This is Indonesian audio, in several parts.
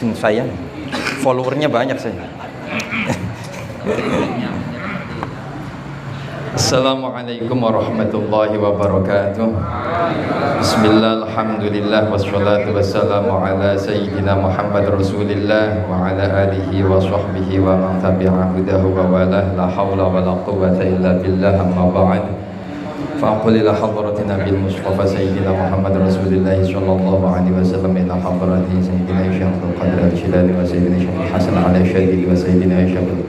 vaksin saya, followernya banyak saya. Assalamualaikum warahmatullahi wabarakatuh. Bismillah, alhamdulillah, wassalatu wassalamu ala sayyidina Muhammad Rasulillah wa ala alihi wa sahbihi wa man tabi'a hudahu wa walah. La hawla wa la quwwata illa billah, amma ba'd. Faqul ila hadratina bil Mustafa sayyidina Muhammad Rasulillah sallallahu alaihi wasallam ila hadrati sayyidina Syaikhul Qadr al-Jilani wa sayyidina Syaikhul Hasan al-Syadili wa sayyidina Syaikhul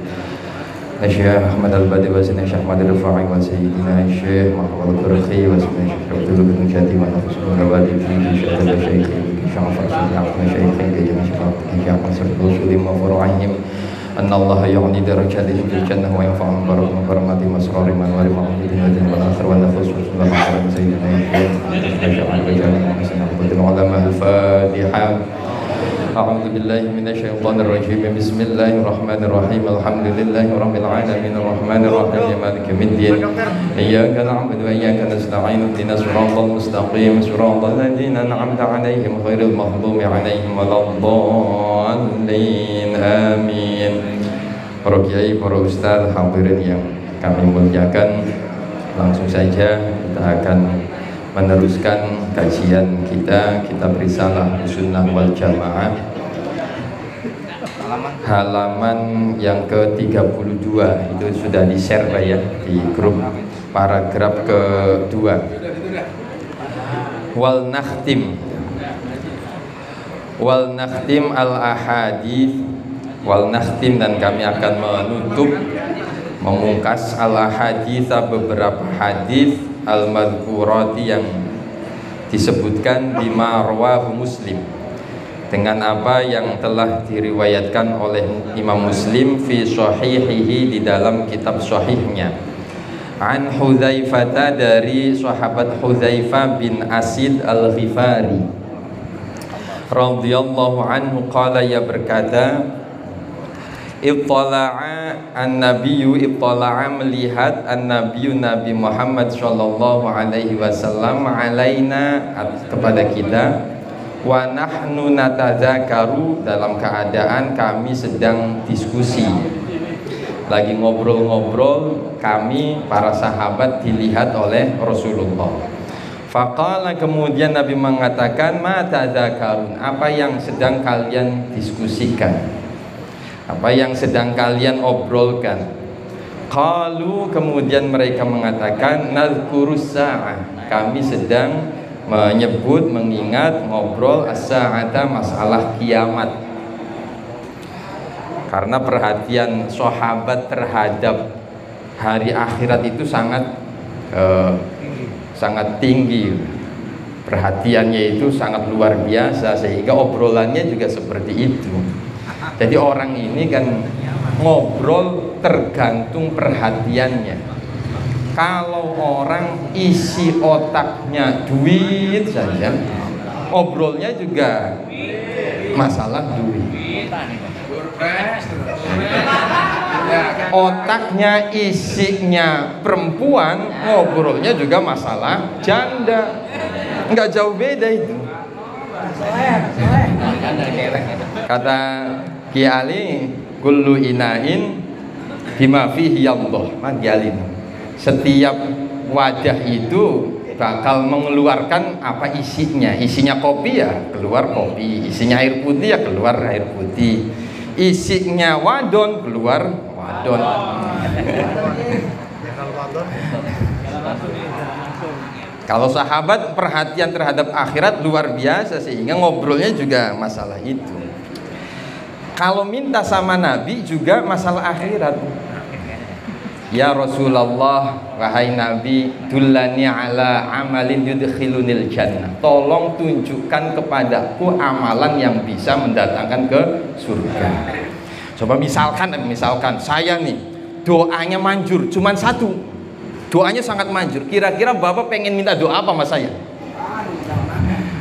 Syekh Ahmad Al-Badi wa sayyidina Syekh Ahmad Al-Rafa'i wa sayyidina Syekh Muhammad Al-Qurqi wa sayyidina Syekh Abdul bin Jati wa nafsul Al-Badi fi Syekh Al-Syekh Syekh Al-Syekh Syekh Syekh Al-Syekh wa furu'ihim أن الله يعني درجاتهم في الجنة وينفعهم بركة وكرامة مسرور من ورمهم في الدنيا والآخرة والنفس والسلام على سيدنا الشيخ محمد العلماء الفاتحة. أعوذ بالله من الشيطان الرجيم. بسم الله الرحمن الرحيم. الحمد لله رب العالمين الرحمن الرحيم مالك يوم الدين. إياك نعبد وإياك نستعين اهدنا الصراط المستقيم صراط الذين أنعمت عليهم غير المغضوب عليهم ولا الضالين. Amin. Para kiai, para ustaz, hadirin yang kami muliakan, langsung saja kita akan meneruskan kajian kita kitab Risalah Sunnah wal Jamaah, halaman yang ke-32. Itu sudah di-share Pak ya di grup, paragraf kedua. Wal nakhtim al-ahadith, wal nakhtim, dan kami akan menutup, memungkas al-ahadith, beberapa hadis al-madhkurati yang disebutkan di marwahu Muslim, dengan apa yang telah diriwayatkan oleh Imam Muslim fi sahihihi, di dalam kitab sahihnya. An Hudzaifah, dari sahabat Hudzaifah bin Asid al-Ghifari radhiyallahu anhu, qala, ia berkata, Ittala'a an-nabiyyu, ittala'a, melihat, an-nabiyyu, Nabi Muhammad sallallahu alaihi wasallam, alaina, kepada kita, wa nahnu natadzakaru, dalam keadaan kami sedang diskusi, lagi ngobrol-ngobrol, kami para sahabat dilihat oleh Rasulullah. Faqala, kemudian Nabi mengatakan, ma tadzakarun, apa yang sedang kalian diskusikan, apa yang sedang kalian obrolkan. Qalu, kemudian mereka mengatakan, nadhkurus sa'ah, kami sedang menyebut, mengingat, ngobrol as-sa'ata, masalah kiamat. Karena perhatian sahabat terhadap hari akhirat itu sangat tinggi, perhatiannya itu sangat luar biasa, sehingga obrolannya juga seperti itu. Jadi orang ini kan ngobrol tergantung perhatiannya. Kalau orang isi otaknya duit saja, obrolnya juga masalah duit. Otaknya isinya perempuan, ngobrolnya juga masalah janda. Enggak jauh beda itu. Kata Ki Ali, kullu inain bima fihi Allah. Setiap wadah itu bakal mengeluarkan apa isinya. Isinya kopi ya keluar kopi, isinya air putih ya keluar air putih, isinya wadon keluar wadon. Kalau sahabat perhatian terhadap akhirat luar biasa, sehingga ngobrolnya juga masalah itu. Kalau minta sama Nabi juga masalah akhirat. Ya Rasulullah, wahai Nabi, dullani ala amalin yudkhilunil jannah, tolong tunjukkan kepadaku amalan yang bisa mendatangkan ke surga. Coba misalkan saya nih doanya manjur, cuman satu, doanya sangat manjur. Kira-kira Bapak pengen minta doa apa sama saya?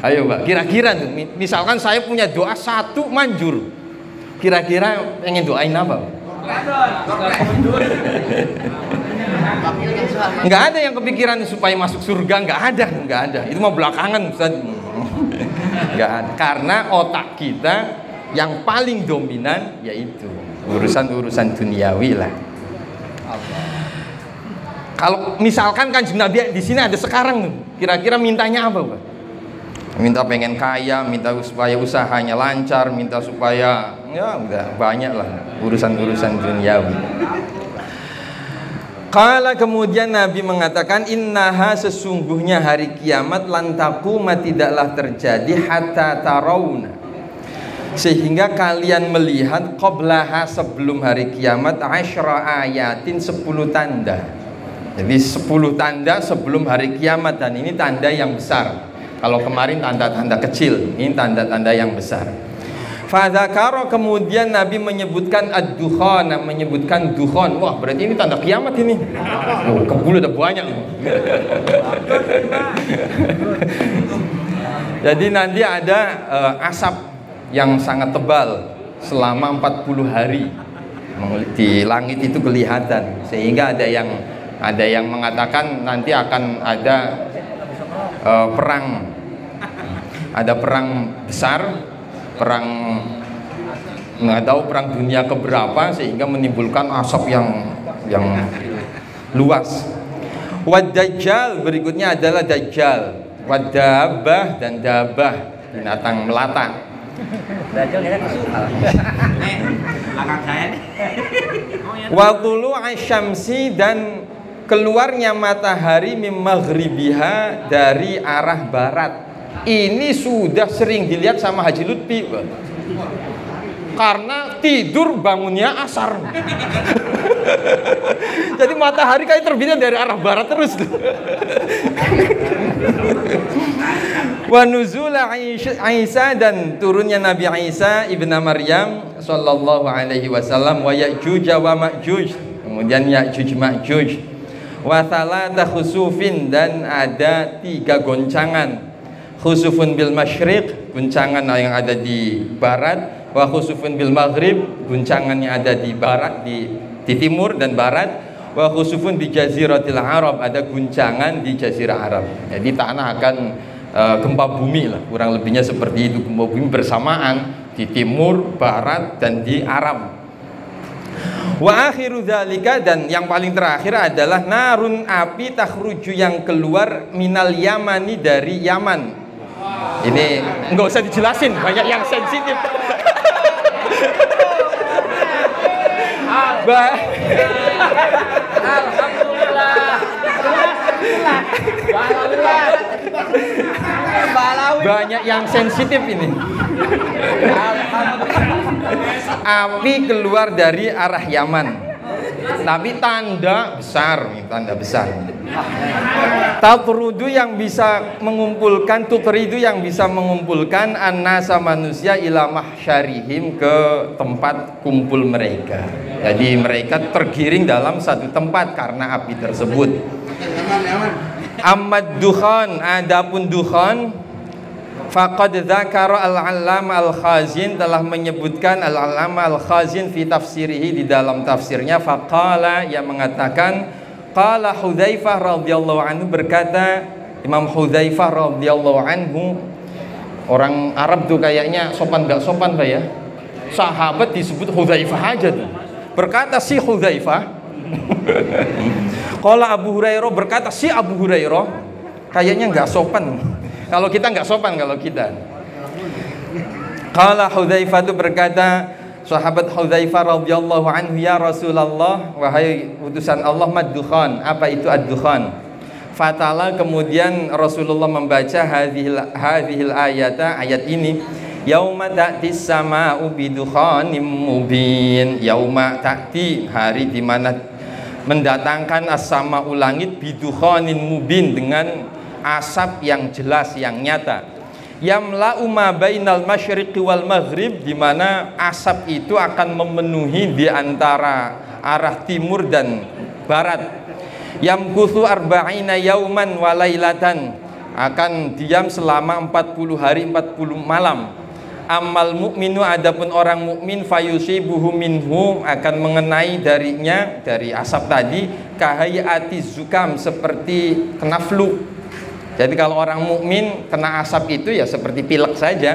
Ayo Pak, kira-kira tuh, misalkan saya punya doa satu manjur, kira-kira pengen doain apa? Nggak ada yang kepikiran supaya masuk surga, nggak ada. Itu mah belakangan Ustaz. Nggak ada. Karena otak kita yang paling dominan yaitu urusan-urusan duniawi lah. Kalau misalkan Kanjeng Nabi di sini ada sekarang, kira-kira mintanya apa, Pak? Minta pengen kaya, minta supaya usahanya lancar, minta supaya ya udah banyak lah urusan-urusan duniawi. Kala kemudian Nabi mengatakan, innaha sesungguhnya hari kiamat lantaquma tidaklah terjadi hatta tarawna, sehingga kalian melihat qablaha sebelum hari kiamat asyra ayatin 10 tanda. Jadi 10 tanda sebelum hari kiamat, dan ini tanda yang besar. Kalau kemarin tanda-tanda kecil, ini tanda-tanda yang besar. Fadzakara kemudian Nabi menyebutkan ad-dukhan, menyebutkan dukhan. Wah, berarti ini tanda kiamat ini. Oh, kebul udah banyak. Jadi nanti ada asap yang sangat tebal selama 40 hari. Di langit itu kelihatan, sehingga ada yang mengatakan nanti akan ada perang. Ada perang besar, perang nggak tahu perang dunia keberapa, sehingga menimbulkan asap yang luas. Wad-dajjal berikutnya adalah dajjal, wad-dabbah dan dabbah, binatang melata. Dajjal ya belakang saya nih. Wa tulu'i syamsi dan keluarnya matahari min maghribiha dari arah barat. Ini sudah sering dilihat sama Haji Lutfi, karena tidur bangunnya asar. Jadi matahari kayak terbitnya dari arah barat terus. Wa nuzul Isa dan turunnya Nabi Isa ibnu Maryam sallallahu alaihi wasallam, wa Ya'juj wa Ma'juj, kemudian Ya'juj Ma'juj, wa thalatha khusufin dan ada 3 goncangan. Khusufun bil masyriq, guncangan yang ada di barat, wa khusufun bil maghrib, guncangan yang ada di barat, di timur dan barat, wa khusufun bi jaziratil Arab, ada guncangan di jazirah Arab. Jadi tanah akan gempa bumi lah, kurang lebihnya seperti itu, gempa bumi bersamaan di timur, barat dan di Arab. Wa akhiru dzalika, dan yang paling terakhir adalah narun, api takhruju yang keluar minal Yamani dari Yaman. Ini nggak usah dijelasin, banyak yang sensitif. Banyak yang sensitif ini. Api keluar dari arah Yaman, tapi tanda besar, tanda besar. Tatrudu yang bisa mengumpulkan, tutridu yang bisa mengumpulkan annasa manusia ila mahsyarihim, ke tempat kumpul mereka. Jadi mereka tergiring dalam satu tempat karena api tersebut. Ammad dukhan, adapun dukhan, faqad dzakara al-'allama al-Khazin, telah menyebutkan al-'allama al-Khazin fi tafsirihi, di dalam tafsirnya. Faqala, yang mengatakan, qala Hudzaifah radhiyallahu anhu, berkata Imam Hudzaifah radhiyallahu anhu. Orang Arab tuh kayaknya sopan gak sopan, Pak ya. Sahabat disebut Hudzaifah aja tuh. Berkata si Hudzaifah. Qala Abu Hurairah, berkata si Abu Hurairah. Kayaknya nggak sopan. Kalau kita nggak sopan kalau kita. Qala Hudzaifah itu berkata, sahabat Hudzaifah radhiyallahu anhu, ya Rasulullah, wahai utusan Allah, mad-dukhan, apa itu ad-dukhan? Fatala, kemudian Rasulullah membaca hadhil ayata, ayat ini. Yauma ta'tis sama'u bidukhanim mubin. Yauma ta'ti, hari di mana mendatangkan as-sama'u, langit, bidukhanin mubin, dengan asap yang jelas, yang nyata. Yamla'u ma bainal masyriqi wal maghrib, di mana asap itu akan memenuhi di antara arah timur dan barat. Yamkuthu arba'ina yauman wa lailatan, akan diam selama 40 hari 40 malam. Amal mukminu, adapun orang mukmin, fayusibuhu minhu, akan mengenai darinya, dari asap tadi, kahayati zukam, seperti kena flu. Jadi kalau orang mukmin kena asap itu ya seperti pilek saja.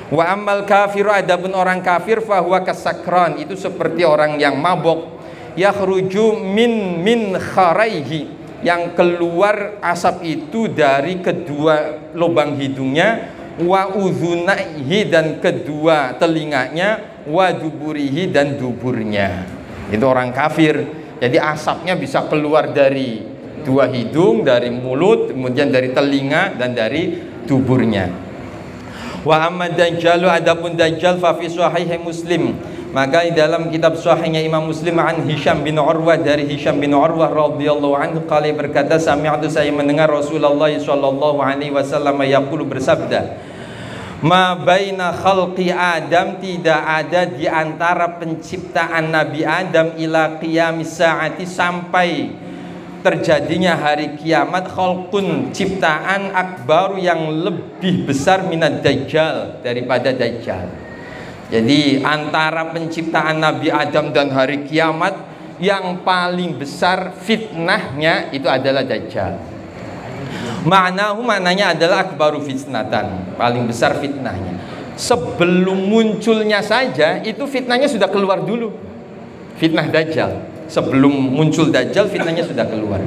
Wa ammal kafiru, adapun orang kafir, fahuwa kasakran, itu seperti orang yang mabok, yakhruju min kharaihi, yang keluar asap itu dari kedua lubang hidungnya, wa udhunaihi, dan kedua telinganya, wa duburihi, dan duburnya. Itu orang kafir. Jadi asapnya bisa keluar dari dua hidung, dari mulut, kemudian dari telinga, dan dari duburnya. Wa amma dajjalu, adapun dajjal, fa fi sahih Muslim, maka di dalam kitab sahihnya Imam Muslim, an Hisham bin Urwah, dari Hisham bin Urwah radhiyallahu anhu, qala, berkata, sami'tu, saya mendengar Rasulullah sallallahu alaihi wasallam yaqulu, bersabda, ma baina khalqi Adam, tidak ada di antara penciptaan Nabi Adam, ila qiyamis saati, sampai terjadinya hari kiamat, khalqun, ciptaan, akbar, yang lebih besar, minad dajjal, daripada dajjal. Jadi antara penciptaan Nabi Adam dan hari kiamat, yang paling besar fitnahnya itu adalah dajjal. Maknanya adalah akbaru fitnatan, paling besar fitnahnya. Sebelum munculnya saja itu fitnahnya sudah keluar dulu. Fitnah dajjal, sebelum muncul dajjal fitnahnya sudah keluar.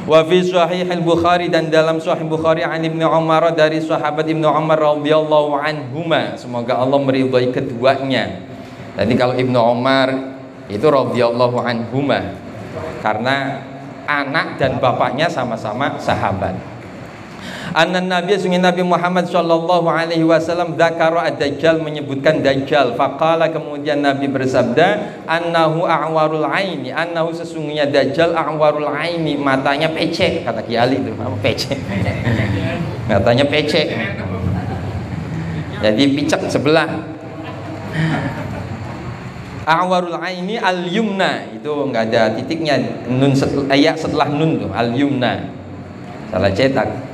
Wa fi sahih al-Bukhari, dan dalam sahih Bukhari, an Ibnu Umar, dari sahabat Ibnu Umar radhiyallahu anhuma, semoga Allah meridhai keduanya. Jadi kalau Ibnu Umar itu radhiyallahu anhuma karena anak dan bapaknya sama-sama sahabat. Anna Nabi, sungguh Nabi Muhammad sallallahu alaihi wasallam, dzakara ad-dajjal, menyebutkan dajjal. Faqala, kemudian Nabi bersabda, annahu a'warul aini, annahu, sesungguhnya dajjal, a'warul aini, matanya pecek, kata Ki Ali itu, apa pecek? Matanya pecek. Jadi picek sebelah. A'warul aini al-yumna, itu enggak ada titiknya, nun setelah nun tuh, al-yumna. Salah cetak.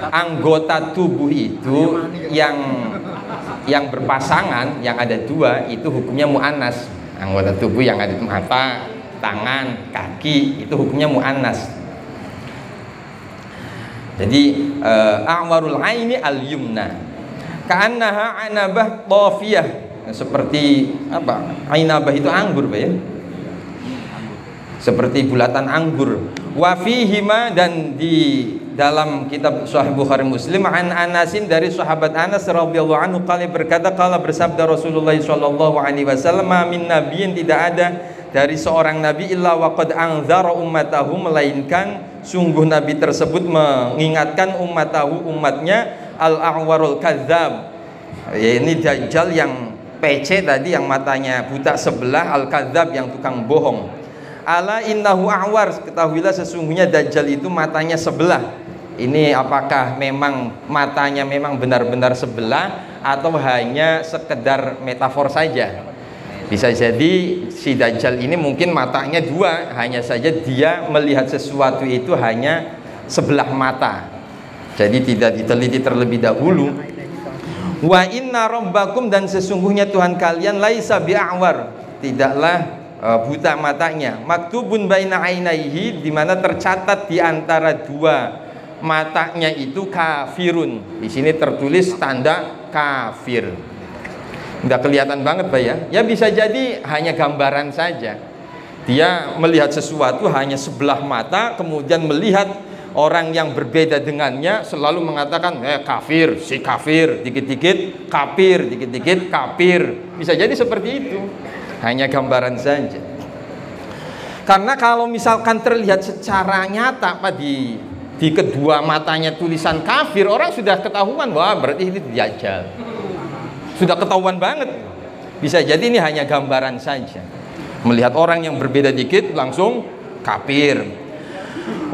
Anggota tubuh itu yang berpasangan, yang ada dua, itu hukumnya mu'annas. Anggota tubuh yang ada mata, tangan, kaki, itu hukumnya mu'annas. Jadi a'warul aini al-yumna, ka'annaha anabah tafiyah, seperti apa? Ainabah itu anggur, Pak ya? Seperti bulatan anggur. Wa fihima, dan di dalam kitab Sahih Bukhari Muslim, an Anasin, dari sahabat Anas radhiyallahu anhu, qala, berkata, qala, bersabda Rasulullah sallallahu alaihi wasallam, min nabiyyin, tidak ada dari seorang nabi, illa waqad anzara ummatahu, melainkan sungguh nabi tersebut mengingatkan ummatahu, umatnya, al-a'warul kadzab, ya, ini dajjal yang pece tadi, yang matanya buta sebelah, al-kadzab, yang tukang bohong. Ala innahu a'war, ketahuilah sesungguhnya dajjal itu matanya sebelah. Ini apakah memang matanya memang benar-benar sebelah atau hanya sekedar metafor saja? Bisa jadi si dajjal ini mungkin matanya dua, hanya saja dia melihat sesuatu itu hanya sebelah mata. Jadi tidak diteliti terlebih dahulu. Wa inna rabbakum, dan sesungguhnya Tuhan kalian, laisa bi'a'war, tidaklah buta matanya, maktubun baina ainaihi, di mana tercatat di antara dua matanya itu kafirun. Di sini tertulis tanda kafir. Udah kelihatan banget, Pak ya. Ya bisa jadi hanya gambaran saja. Dia melihat sesuatu hanya sebelah mata, kemudian melihat orang yang berbeda dengannya selalu mengatakan kafir, si kafir, dikit-dikit kafir, dikit-dikit kafir. Bisa jadi seperti itu. Hanya gambaran saja. Karena kalau misalkan terlihat secara nyata, Pak, di kedua matanya tulisan kafir, orang sudah ketahuan, wah berarti ini dajjal. Sudah ketahuan banget. Bisa jadi ini hanya gambaran saja. Melihat orang yang berbeda dikit langsung kafir.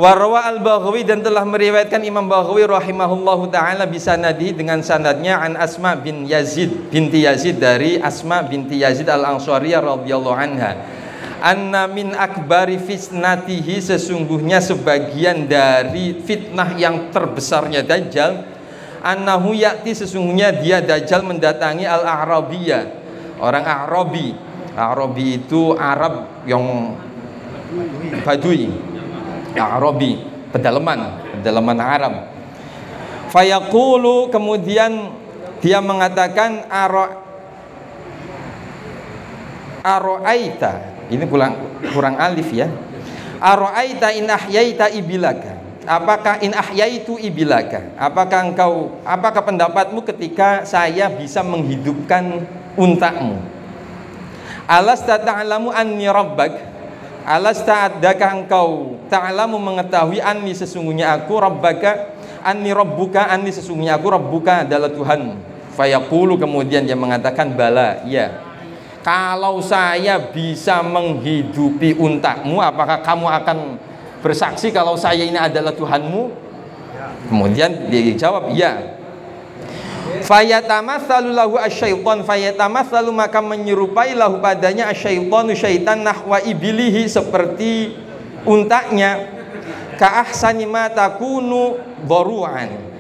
Warwa al-Baghawi, dan telah meriwayatkan Imam Baghawi rahimahullahu taala bisanadi, dengan sanadnya, an Asma bin Yazid binti Yazid, dari Asma binti Yazid al-Ansariyah radhiyallahu anha, anna min akbari fitnatihi, sesungguhnya sebagian dari fitnah yang terbesarnya dajjal, annahu ya'ti, sesungguhnya dia dajjal mendatangi al-A'rabiyah, orang A'rabi. A'rabi itu Arab yang Badui, Arabi, pedalaman Arab. Fayaqulu, kemudian Dia mengatakan aro'aita, ini kurang alif ya. Aro'aita in ahyaita ibilaka. Apakah in ahyaitu ibilaka? Apakah pendapatmu ketika saya bisa menghidupkan untamu? Alasta ta'lamu anni rabbak? Alasta adakah engkau ta'lamu mengetahui anni sesungguhnya aku rabbaka, anni rabbuka, anni sesungguhnya aku rabbuka adalah Tuhanmu. Fayaqulu, kemudian dia mengatakan bala, ya. Kalau saya bisa menghidupi untamu, apakah kamu akan bersaksi kalau saya ini adalah Tuhanmu? Kemudian dia jawab, ya. Fayatamatsalu lahu asyaiton, fayatamatsalu maka menyerupai lahu padanya asyaitonu syaitan nahwa ibilihi seperti untanya, ka ahsani ma takunu dharu'an.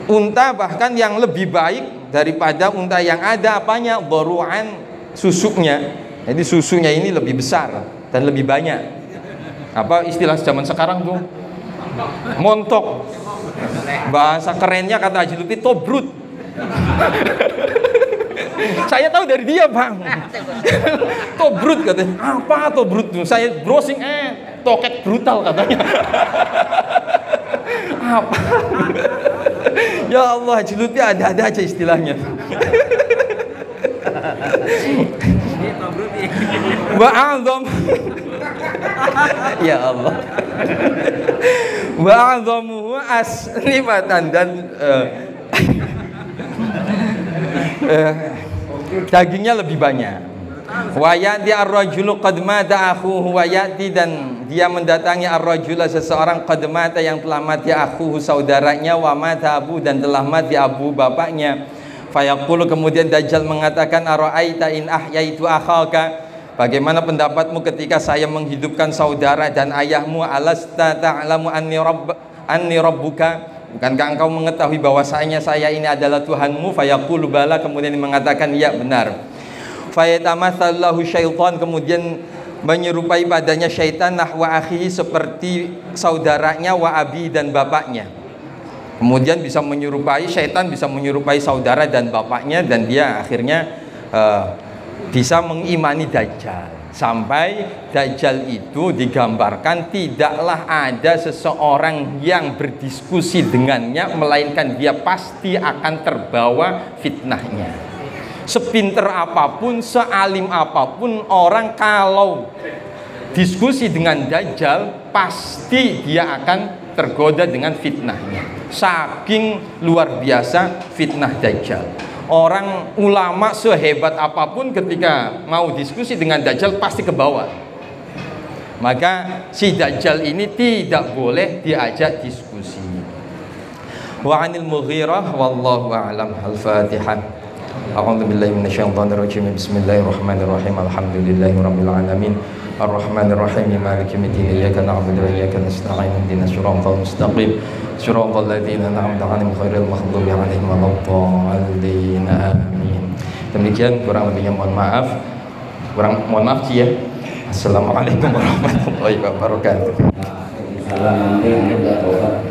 Unta bahkan yang lebih baik daripada unta yang ada apanya? Dharu'an, susuknya. Jadi susunya ini lebih besar dan lebih banyak. Apa istilah zaman sekarang tuh? Montok. Bahasa kerennya kata Haji Lutfi tobrut. Saya tahu dari dia, Bang. Tobrut katanya. Apa tobrut tuh? Saya browsing toket brutal katanya. Apa? Ya Allah, Haji Lutfi ada aja istilahnya. Wa'adzam. Ya Allah. Wa'adzamuhu asnifatan, dan dagingnya lebih banyak. Wa ya'ti ar-rajulu qad mata akhuhu wa ya'ti, dan dia mendatangi ar-rajula seseorang qad mata yang telah mati akhuhu saudaranya, wa mata abu dan telah mati abu bapaknya. Fayaqulu, kemudian Dajjal mengatakan ara'aita in ahyaitu akhaka, bagaimana pendapatmu ketika saya menghidupkan saudara dan ayahmu? Alasta ta'lamu anni rabbuka, bukankah engkau mengetahui bahwasanya saya ini adalah Tuhanmu? Fayaqulu bala, kemudian mengatakan ya benar. Fayatamatsalu lahu syaitan, kemudian menyerupai padanya syaitan nahwa akhihi seperti saudaranya, wa abi dan bapaknya. Kemudian bisa menyerupai syaitan, bisa menyerupai saudara dan bapaknya, dan dia akhirnya bisa mengimani Dajjal. Sampai Dajjal itu digambarkan tidaklah ada seseorang yang berdiskusi dengannya, melainkan dia pasti akan terbawa fitnahnya. Sepinter apapun, sealim apapun orang, kalau diskusi dengan Dajjal pasti dia akan tergoda dengan fitnahnya. Saking luar biasa fitnah Dajjal. Orang ulama sehebat apapun ketika mau diskusi dengan Dajjal pasti ke bawah. Maka si Dajjal ini tidak boleh diajak diskusi. Wa 'anil Mughirah wallahu a'lam. Al-Fatihah. A'udzu billahi minasyaitonir rajim. Bismillahirrahmanirrahim. Alhamdulillahirabbil alamin. Ar-Rahmanir Rahim. Maliki yaumiddin. Iyyaka na'budu wa iyyaka nasta'in. Ihdinas siratal mustaqim. Siratal ladzina an'amta 'alaihim ghairil maghdubi 'alaihim waladdallin. Amin. Demikian, kurang lebihnya mohon maaf. Mohon maaf ya. Assalamualaikum warahmatullahi wabarakatuh.